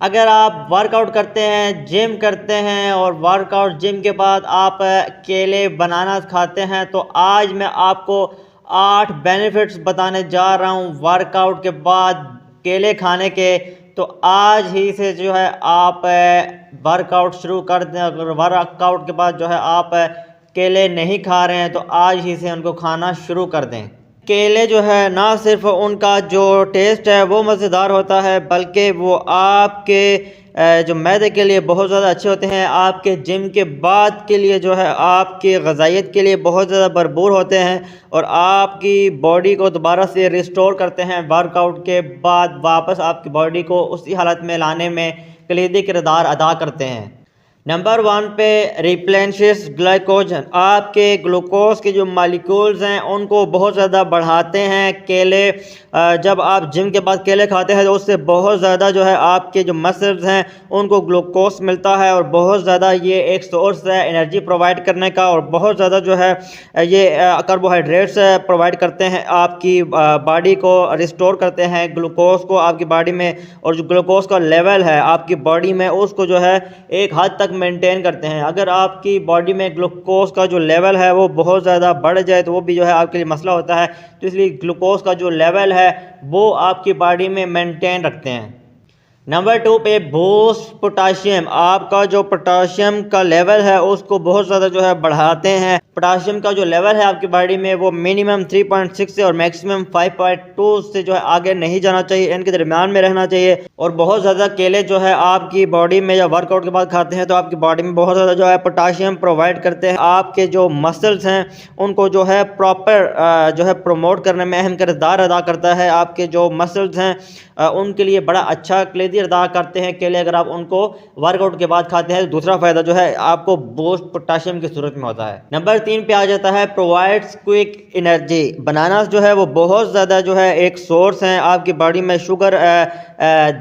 अगर आप वर्कआउट करते हैं, जिम करते हैं और वर्कआउट जिम के बाद आप केले बनाना खाते हैं, तो आज मैं आपको 8 बेनिफिट्स बताने जा रहा हूँ वर्कआउट के बाद केले खाने के। तो आज ही से जो है आप वर्कआउट शुरू कर दें। अगर वर्कआउट के बाद जो है आप केले नहीं खा रहे हैं तो आज ही से उनको खाना शुरू कर दें। केले जो है ना सिर्फ उनका जो टेस्ट है वो मज़ेदार होता है, बल्कि वो आपके जो मैदे के लिए बहुत ज़्यादा अच्छे होते हैं। आपके जिम के बाद के लिए जो है आपकी ग़िज़ाइयत के लिए बहुत ज़्यादा भरपूर होते हैं और आपकी बॉडी को दोबारा से रिस्टोर करते हैं। वर्कआउट के बाद वापस आपकी बॉडी को उसी हालत में लाने में कलीदी किरदार अदा करते हैं। नंबर 1 पे रिप्लेनिशेस ग्लाइकोजन। आपके ग्लूकोज के जो मालिक्यूल्स हैं उनको बहुत ज़्यादा बढ़ाते हैं केले। जब आप जिम के बाद केले खाते हैं तो उससे बहुत ज़्यादा जो है आपके जो मसल्स हैं उनको ग्लूकोज मिलता है और बहुत ज़्यादा ये एक सोर्स है एनर्जी प्रोवाइड करने का। और बहुत ज़्यादा जो है ये कार्बोहाइड्रेट्स प्रोवाइड करते हैं, आपकी बॉडी को रिस्टोर करते हैं ग्लूकोज को आपकी बॉडी में। और जो ग्लूकोज का लेवल है आपकी बॉडी में उसको जो है एक हद तक मेंटेन करते हैं। अगर आपकी बॉडी में ग्लूकोज का जो लेवल है वो बहुत ज़्यादा बढ़ जाए तो वो भी जो है आपके लिए मसला होता है। तो इसलिए ग्लूकोज का जो लेवल है वो आपकी बॉडी में मेंटेन रखते हैं। नंबर 2 पे बूस्ट पोटाशियम। आपका जो पोटाशियम का लेवल है उसको बहुत ज़्यादा जो है बढ़ाते हैं। पोटाशियम का जो लेवल है आपकी बॉडी में वो मिनिमम 3.6 से और मैक्सिमम 5.2 से जो है आगे नहीं जाना चाहिए, इनके दरमियान में रहना चाहिए। और बहुत ज़्यादा केले जो है आपकी बॉडी में या वर्कआउट के बाद खाते हैं तो आपकी बॉडी में बहुत ज़्यादा जो है पोटाशियम प्रोवाइड करते हैं। आपके जो मसल्स हैं उनको जो है प्रॉपर जो है प्रमोट करने में अहम किरदार अदा करता है। आपके जो मसल्स हैं उनके लिए बड़ा अच्छा कलीदी अदा करते हैं केले। अगर आप उनको वर्कआउट के बाद खाते हैं तो दूसरा फ़ायदा जो है आपको बूस्ट पोटाशियम की सूरत में होता है। नंबर 3 पे आ जाता है प्रोवाइड्स क्विक एनर्जी। बनाना जो है वो बहुत ज़्यादा जो है एक सोर्स है आपकी बॉडी में शुगर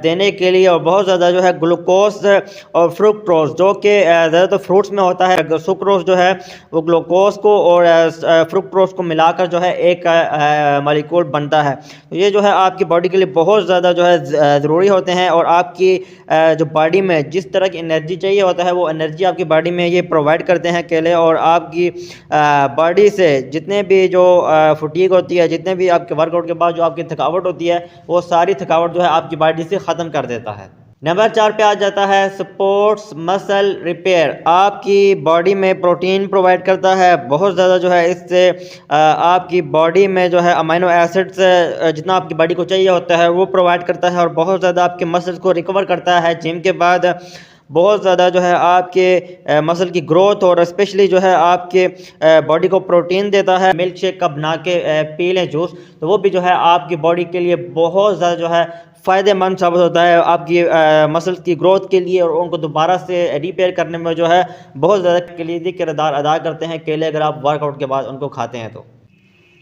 देने के लिए और बहुत ज़्यादा जो है ग्लूकोज और फ्रुक्टोज जो कि ज़्यादातर फ्रूट्स में होता है। सुक्रोज जो है वो ग्लूकोज को और फ्रुक्टोज को मिलाकर जो है एक मॉलिक्यूल बनता है। तो ये जो है आपकी बॉडी के लिए बहुत ज़्यादा जो है ज़रूरी होते हैं और आपकी जो बॉडी में जिस तरह की एनर्जी चाहिए होता है वो एनर्जी आपकी बॉडी में ये प्रोवाइड करते हैं केले। और आपकी बॉडी से जितने भी जो फटीग होती है, जितने भी आपके वर्कआउट के बाद जो आपकी थकावट होती है वो सारी थकावट जो है आपकी बॉडी से ख़त्म कर देता है। नंबर 4 पे आ जाता है स्पोर्ट्स मसल रिपेयर। आपकी बॉडी में प्रोटीन प्रोवाइड करता है बहुत ज़्यादा जो है। इससे आपकी बॉडी में जो है अमीनो एसिड्स जितना आपकी बॉडी को चाहिए होता है वो प्रोवाइड करता है और बहुत ज़्यादा आपके मसल्स को रिकवर करता है। जिम के बाद बहुत ज़्यादा जो है आपके मसल की ग्रोथ और स्पेशली जो है आपके बॉडी को प्रोटीन देता है। मिल्क शेक का बना के पी लें जूस, तो वो भी जो है आपकी बॉडी के लिए बहुत ज़्यादा जो है फ़ायदेमंद साबित होता है आपकी मसल्स की ग्रोथ के लिए। और उनको दोबारा से रिपेयर करने में जो है बहुत ज़्यादा कलीदी किरदार अदा करते हैं केले, अगर आप वर्कआउट के बाद उनको खाते हैं तो।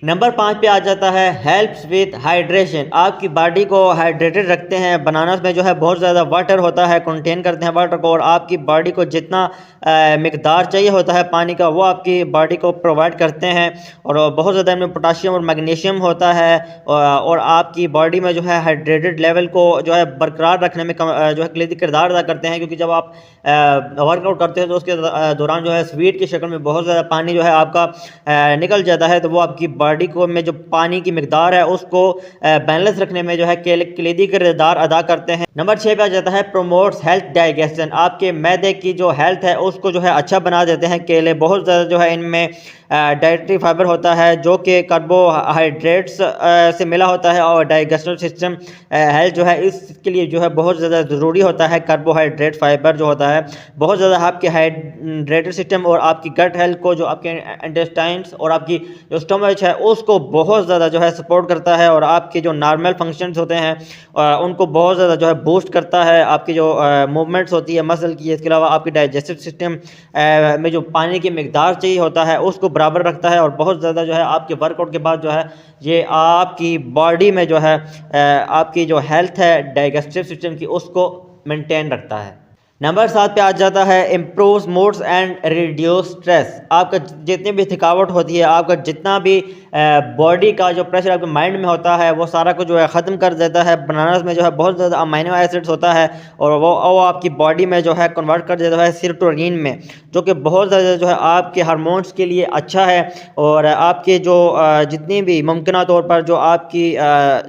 नंबर 5 पे आ जाता है हेल्प्स विद हाइड्रेशन। आपकी बॉडी को हाइड्रेटेड रखते हैं। बनानास में जो है बहुत ज़्यादा वाटर होता है, कंटेन करते हैं वाटर को। और आपकी बॉडी को जितना मिकदार चाहिए होता है पानी का वो आपकी बॉडी को प्रोवाइड करते हैं। और बहुत ज़्यादा इनमें पोटाशियम और मैग्नीशियम होता है और आपकी बॉडी में जो है हाइड्रेटेड लेवल को जो है बरकरार रखने में जो है कलीदी किरदार अदा करते हैं। क्योंकि जब आप वर्कआउट करते हैं तो उसके दौरान जो है स्वीट की शक्ल में बहुत ज़्यादा पानी जो है आपका निकल जाता है। तो वो आपकी बॉडी को में जो पानी की मिकदार है उसको बैलेंस रखने में जो है कलीदी किरदार अदा करते हैं। नंबर 6 पे आ जाता है प्रोमोट्स हेल्थ डाइजेशन। आपके मैदे की जो हेल्थ है उसको जो है अच्छा बना देते हैं केले। बहुत ज़्यादा जो है इनमें डाइटरी फाइबर होता है जो कि कार्बोहाइड्रेट्स से मिला होता है और डाइजेस्टिव सिस्टम हेल्थ जो है इसके लिए जो है बहुत ज़्यादा ज़रूरी होता है। कार्बोहाइड्रेट फाइबर जो होता है बहुत ज़्यादा आपके हाइड्रेटेड सिस्टम और आपकी गट हेल्थ को, जो आपके इंटेस्टाइन्स और आपकी जो स्टमच है उसको बहुत ज़्यादा जो है सपोर्ट करता है। और आपके जो नॉर्मल फंक्शंस होते हैं उनको बहुत ज़्यादा जो है बूस्ट करता है। आपकी जो मूवमेंट्स होती है मसल की, इसके अलावा आपकी डाइजेस्टिव सिस्टम में जो पानी की मिकदार चाहिए होता है उसको बराबर रखता है। और बहुत ज़्यादा जो है आपके वर्कआउट के बाद जो है ये आपकी बॉडी में जो है आपकी जो हेल्थ है डाइजेस्टिव सिस्टम की उसको मेंटेन रखता है। नंबर 7 पे आ जाता है improve moods and reduce stress. आपका जितनी भी थकावट होती है, आपका जितना भी बॉडी का जो प्रेशर आपके माइंड में होता है वो सारा कुछ जो है ख़त्म कर देता है। बनानास में जो है बहुत ज़्यादा अमीनो एसिड्स होता है और वो आपकी बॉडी में जो है कन्वर्ट कर देता है सेरोटोनिन में, जो कि बहुत ज़्यादा जो है आपके हार्मोन्स के लिए अच्छा है। और आपके जो जितनी भी मुमकिन तौर पर जो आपकी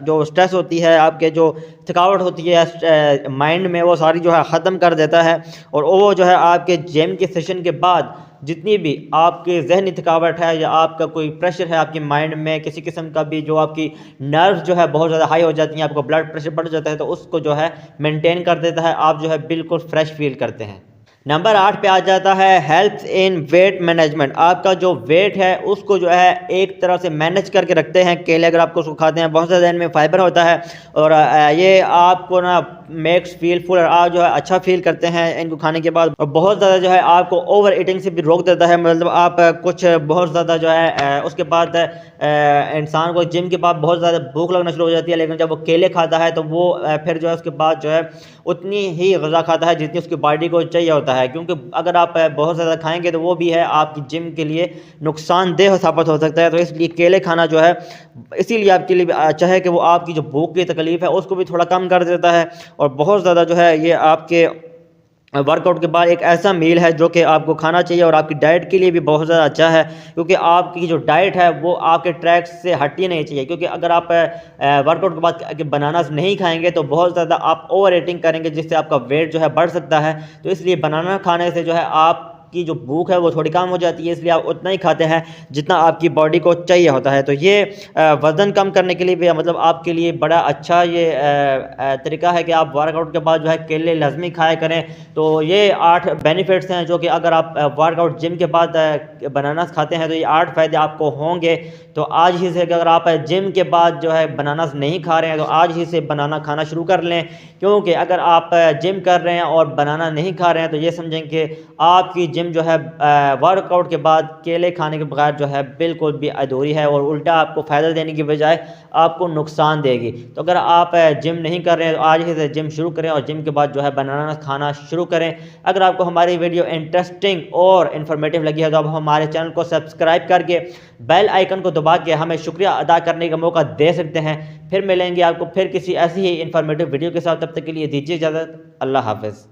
जो स्ट्रेस होती है, आपके जो थकावट होती है माइंड में, वो सारी जो है ख़त्म कर देता है। और वो जो है आपके जिम के सेशन के बाद जितनी भी आपकी जहनी थकावट है या आपका कोई प्रेशर है आपके माइंड में, किसी किस्म का भी जो आपकी नर्व्स जो है बहुत ज़्यादा हाई हो जाती हैं, आपको ब्लड प्रेशर बढ़ जाता है, तो उसको जो है मेंटेन कर देता है। आप जो है बिल्कुल फ्रेश फील करते हैं। नंबर 8 पे आ जाता है हेल्प इन वेट मैनेजमेंट। आपका जो वेट है उसको जो है एक तरह से मैनेज करके रखते हैं केले, अगर आपको उसको खाते हैं। बहुत ज़्यादा इनमें फाइबर होता है और ये आपको ना मेक्स फील फुल, और आप जो है अच्छा फील करते हैं इनको खाने के बाद। और बहुत ज़्यादा जो है आपको ओवर ईटिंग से भी रोक देता है। मतलब आप कुछ बहुत ज़्यादा जो है उसके बाद इंसान को जिम के बाद बहुत ज़्यादा भूख लगना शुरू हो जाती है, लेकिन जब वो केले खाता है तो वो फिर जो है उसके बाद जो है उतनी ही ग़िज़ा खाता है जितनी उसकी बॉडी को चाहिए होता है। क्योंकि अगर आप बहुत ज़्यादा खाएंगे तो वो भी है आपकी जिम के लिए नुकसानदेह साबित हो सकता है। तो इसलिए केले खाना जो है इसीलिए आपके लिए अच्छा है कि वो आपकी जो भूख की तकलीफ़ है उसको भी थोड़ा कम कर देता है। और बहुत ज़्यादा जो है ये आपके वर्कआउट के बाद एक ऐसा मील है जो कि आपको खाना चाहिए और आपकी डाइट के लिए भी बहुत ज़्यादा अच्छा है। क्योंकि आपकी जो डाइट है वो आपके ट्रैक से हटनी नहीं चाहिए। क्योंकि अगर आप वर्कआउट के बाद बनानास नहीं खाएंगे तो बहुत ज़्यादा आप ओवर ईटिंग करेंगे, जिससे आपका वेट जो है बढ़ सकता है। तो इसलिए बनाना खाने से जो है आप की जो भूख है वो थोड़ी कम हो जाती है, इसलिए आप उतना ही खाते हैं जितना आपकी बॉडी को चाहिए होता है। तो ये वज़न कम करने के लिए भी मतलब आपके लिए बड़ा अच्छा ये तरीका है कि आप वर्कआउट के बाद जो है केले लाजमी खाया करें। तो ये 8 बेनिफिट्स हैं जो कि अगर आप वर्कआउट जिम के बाद बनानास खाते हैं तो ये 8 फ़ायदे आपको होंगे। तो आज ही से अगर आप जिम के बाद जो है बनानास नहीं खा रहे हैं तो आज ही से बनाना खाना शुरू कर लें। क्योंकि अगर आप जिम कर रहे हैं और बनाना नहीं खा रहे हैं तो ये समझें कि आपकी जिम जो है वर्कआउट के बाद केले खाने के बगैर जो है बिल्कुल भी अधूरी है और उल्टा आपको फ़ायदा देने की बजाय आपको नुकसान देगी। तो अगर आप जिम नहीं कर रहे हैं तो आज ही से जिम शुरू करें और जिम के बाद जो है बनाना खाना शुरू करें। अगर आपको हमारी वीडियो इंटरेस्टिंग और इन्फॉर्मेटिव लगी है तो आप हमारे चैनल को सब्सक्राइब करके बेल आइकन को दबा के हमें शुक्रिया अदा करने का मौका दे सकते हैं। फिर मिलेंगे आपको फिर किसी ऐसी ही इन्फॉर्मेटिव वीडियो के साथ, तब तक के लिए दीजिए इजाज़त। अल्लाह हाफ़िज़।